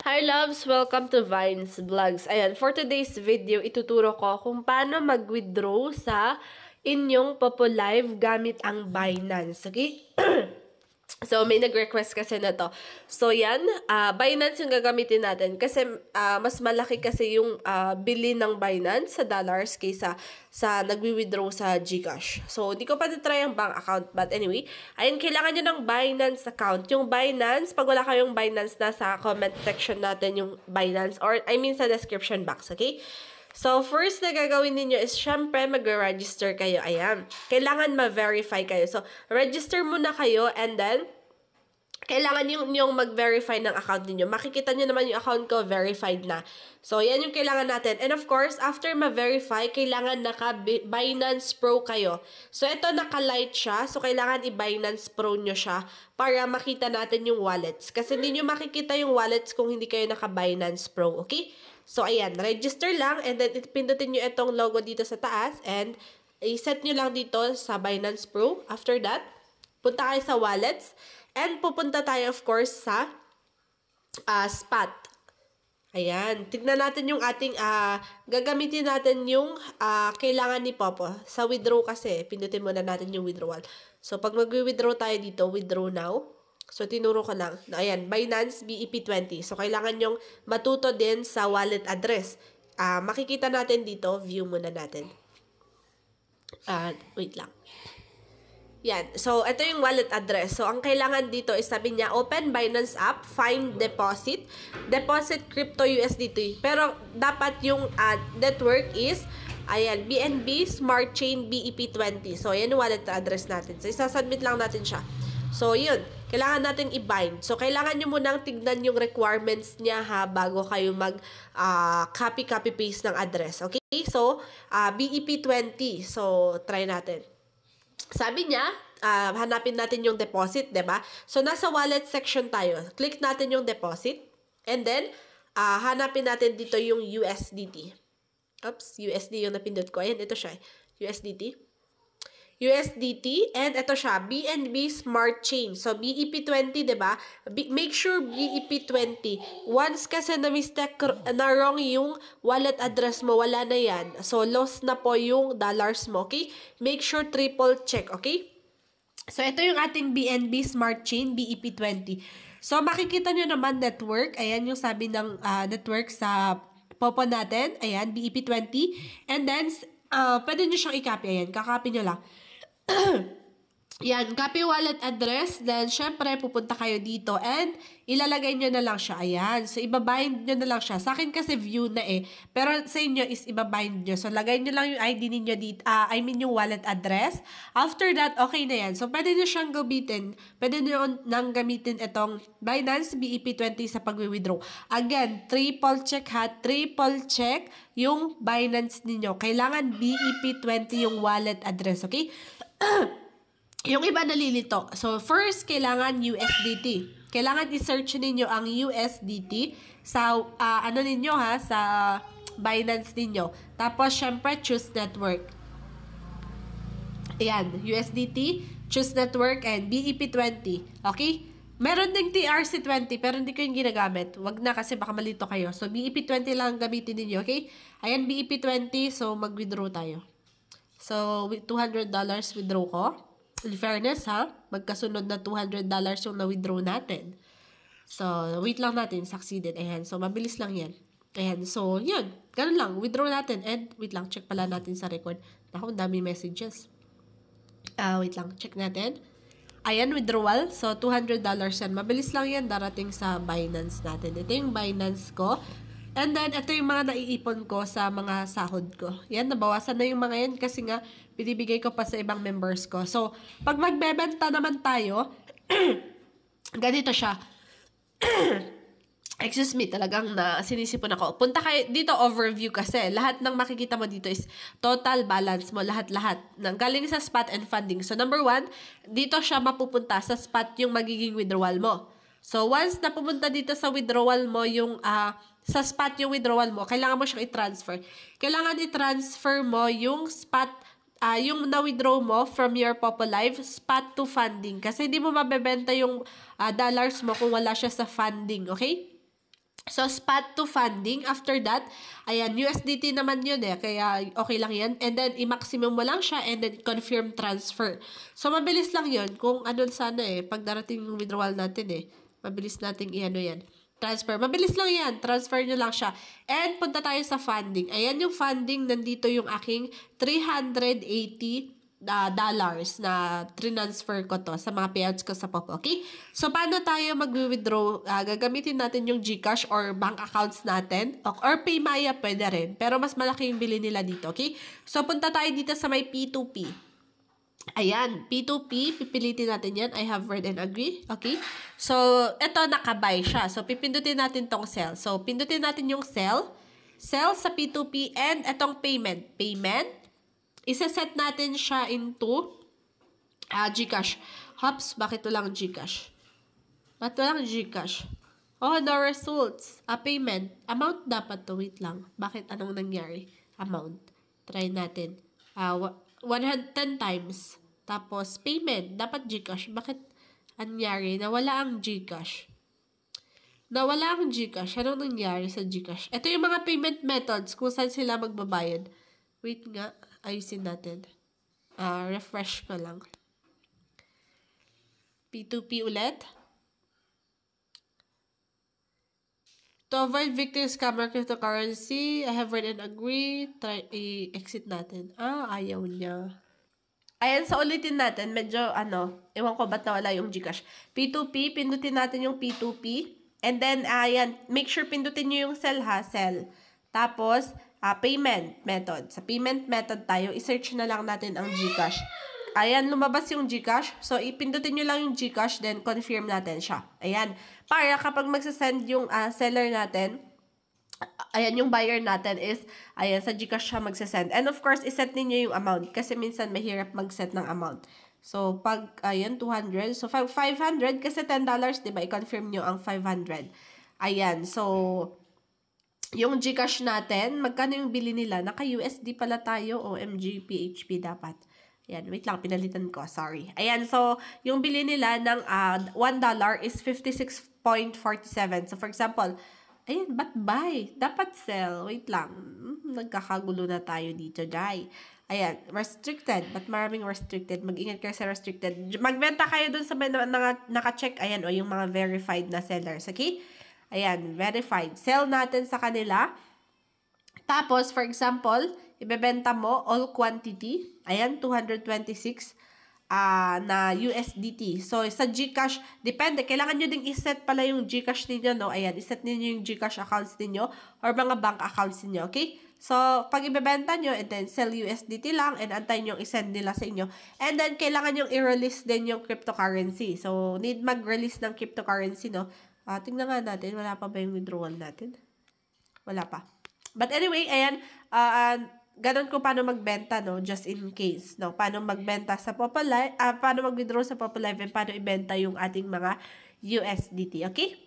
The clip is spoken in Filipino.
Hi loves! Welcome to Vines Vlogs. Ayan, for today's video, ituturo ko kung paano mag-withdraw sa inyong Popo Live gamit ang Binance. Okay? So, may nag-request kasi na to. So, yan. Binance yung gagamitin natin. Kasi, mas malaki kasi yung bili ng Binance sa dollars kaysa sa nagwi-withdraw sa GCash. So, hindi ko pa try ang bank account. But anyway, ayun, kailangan nyo ng Binance account. Yung Binance, pag wala kayong Binance, nasa comment section natin yung Binance. Or, I mean, sa description box. Okay? So, first na gagawin ninyo is, syempre, mag-register kayo. Ayan. Kailangan ma-verify kayo. So, register muna kayo and then, kailangan yung mag-verify ng account niyo. Makikita niyo naman yung account ko, verified na. So, yan yung kailangan natin. And of course, after ma-verify, kailangan naka-Binance Pro kayo. So, ito naka-light siya. So, kailangan i-Binance Pro nyo siya para makita natin yung wallets. Kasi hindi nyo makikita yung wallets kung hindi kayo naka-Binance Pro. Okay? So, ayan. Register lang and then pindutin nyo itong logo dito sa taas and i-set nyo lang dito sa Binance Pro. After that, punta kayo sa wallets. And pupunta tayo, of course, sa spot. Ayan. Tignan natin yung ating, gagamitin natin yung kailangan ni Popo. Sa withdraw kasi, pindutin muna natin yung withdrawal. So, pag mag-withdraw tayo dito, withdraw now. So, tinuro ko lang. Na, ayan, Binance BEP20. So, kailangan yung matuto din sa wallet address. Makikita natin dito, view muna natin. Wait lang. Yan. So, ito yung wallet address. So, ang kailangan dito is sabi niya, open Binance app, find deposit, deposit crypto USDT. Pero, dapat yung network is, ayan, BNB Smart Chain BEP20. So, yan yung wallet address natin. So, isasubmit lang natin siya. So, yun. Kailangan natin i-bind. So, kailangan nyo munang tignan yung requirements niya bago kayo copy-paste ng address. Okay? So, BEP20. So, try natin. Sabi niya, hanapin natin yung deposit, diba? So, nasa wallet section tayo. Click natin yung deposit. And then, hanapin natin dito yung USDT. Oops, USD yung napindot ko. Ayan, ito siya. USDT. And ito siya, BNB Smart Chain. So, BEP20, diba? Make sure BEP20. Once kasi na-mistake na wrong yung wallet address mo, wala na yan. So, lost na po yung dollars mo, okay? Make sure triple check, okay? So, ito yung ating BNB Smart Chain, BEP20. So, makikita nyo naman network. Ayan yung sabi ng network sa Popo natin. Ayan, BEP20. And then, pwede nyo siyang i-copy. Ayan, kakopy nyo lang. Yan, copy wallet address. Then, syempre, pupunta kayo dito and ilalagay nyo na lang siya. Ayan. So, ibabind nyo na lang siya. Sa akin kasi view na eh. Pero sa inyo is ibabind nyo. So, lagay nyo lang yung ID ninyo dito. I mean yung wallet address. After that, okay na yan. So, pwede nyo siyang gamitin. Pwede nyo nang gamitin itong Binance BEP20 sa pag-withdraw. Again, triple check ha. Triple check yung Binance ninyo. Kailangan BEP20 yung wallet address. Okay? Yung iba nalilito. So, first, kailangan USDT. Kailangan i-search ninyo ang USDT sa, ano ninyo ha, sa Binance ninyo. Tapos, syempre, choose network. Ayan, USDT, choose network, and BEP20. Okay? Meron ding TRC20, pero hindi ko yung ginagamit. Wag na kasi baka malito kayo. So, BEP20 lang gamitin ninyo, okay? Ayan, BEP20, so mag-withdraw tayo. So, $200 withdraw ko. In fairness, ha? Magkasunod na $200 yung na-withdraw natin. So, wait lang natin. Succeeded. Ayan. So, mabilis lang yan. Ayan. So, yun. Ganun lang. Withdraw natin. And, wait lang. Check pala natin sa record. Naku, dami messages. Wait lang. Check natin. Ayan, withdrawal. So, $200 yan. Mabilis lang yan. Darating sa Binance natin. Ito yung Binance ko. And then, ito yung mga naiipon ko sa mga sahod ko. Yan, nabawasan na yung mga yan kasi nga, binibigay ko pa sa ibang members ko. So, pag magbebenta naman tayo, ganito siya. Excuse me, talagang sinisipon ako. Punta kayo, dito overview kasi. Lahat ng makikita mo dito is total balance mo, lahat-lahat. Galing sa spot and funding. So, number 1, dito siya mapupunta sa spot yung magiging withdrawal mo. So, once na pumunta dito sa withdrawal mo, yung sa spot yung withdrawal mo, kailangan mo siyang i-transfer. Kailangan i-transfer mo yung spot, yung na-withdraw mo from your Popo Live, spot to funding. Kasi hindi mo mabebenta yung dollars mo kung wala siya sa funding, okay? So, spot to funding. After that, ayan, USDT naman yun eh. Kaya, okay lang yan. And then, i-maximum mo lang siya and then confirm transfer. So, mabilis lang yun. Kung ano sana eh, pag darating yung withdrawal natin eh, mabilis nating i-ano yan. Transfer. Mabilis lang yan. Transfer nyo lang siya. And, punta tayo sa funding. Ayan yung funding. Nandito yung aking $380 dollars na transfer ko to sa mga payouts ko sa Popo, okay? So, paano tayo mag-withdraw? Gagamitin natin yung GCash or bank accounts natin or Paymaya pwede rin. Pero mas malaki yung bili nila dito, okay? So, punta tayo dito sa may P2P. Ayan, P2P, pipilitin natin yan. I have read and agree, okay? So, ito, nakabuy siya. So, pipindutin natin tong sell. So, pindutin natin yung sell sa P2P, and itong payment. Isa-set natin siya into GCash. Hops, bakit walang GCash? Bakit walang GCash? Oh, no results. Payment. Amount dapat to. Wait lang. Bakit? Anong nangyari? Amount. Try natin. 110 times. Tapos, payment. Dapat GCash. Bakit nangyari? Nawala ang GCash. Nawala ang GCash. Anong nangyari sa GCash? Ito yung mga payment methods kung saan sila magbabayad. Wait nga. Ayusin natin. Refresh ko lang. P2P ulit. To avoid victim scammer cryptocurrency, I have read and agree. Try i-exit natin. Ayaw niya. Ayan, so ulitin natin. Medyo, ewan ko ba't nawala yung GCash. P2P, pindutin natin yung P2P. And then, ayan, make sure pindutin nyo yung sell ha, sell. Tapos, payment method. Sa payment method tayo, i-search na lang natin ang GCash. Ayan, lumabas yung GCash. So, ipindutin nyo lang yung GCash, then confirm natin siya. Ayan. Para kapag magsasend yung seller natin, ayan, yung buyer natin is, ayan, sa GCash siya magsasend. And of course, iset ninyo yung amount. Kasi minsan mahirap mag-set ng amount. So, pag, ayan, 200. So, 500 kasi $10, diba? I-confirm nyo ang 500. Ayan, so, yung GCash natin, magkano yung bili nila? Naka-USD pala tayo. OMG, PHP dapat. Ayan, wait lang, pinalitan ko. Sorry. Ayan, so, yung bili nila ng $1 is 56.47. So, for example, ayan, ba't buy? Dapat sell. Wait lang. Nagkakagulo na tayo dito, Jai. Ayan, restricted. Ba't maraming restricted? Mag-ingat kayo sa restricted. Magbenta kayo dun sa naka-check. Ayan, o yung mga verified na sellers. Okay? Ayan, verified. Sell natin sa kanila. Tapos, for example, ibebenta mo all quantity. Ayan, 226 na USDT. So, sa GCash, depende. Kailangan nyo ding iset pala yung GCash ninyo, no? Ayan, iset ninyo yung GCash accounts ninyo or mga bank accounts ninyo, okay? So, pag ibebenta nyo, and then sell USDT lang, and antayin nyo isend nila sa inyo. And then, kailangan nyo i-release din yung cryptocurrency. So, need mag-release ng cryptocurrency, no? Tingnan nga natin, wala pa ba yung withdrawal natin? Wala pa. But anyway, ayan, ganun ko paano magbenta, no? Just in case, no? Paano magbenta sa Popo Live, paano mag-withdraw sa Popo Live, and paano ibenta yung ating mga USDT, okay?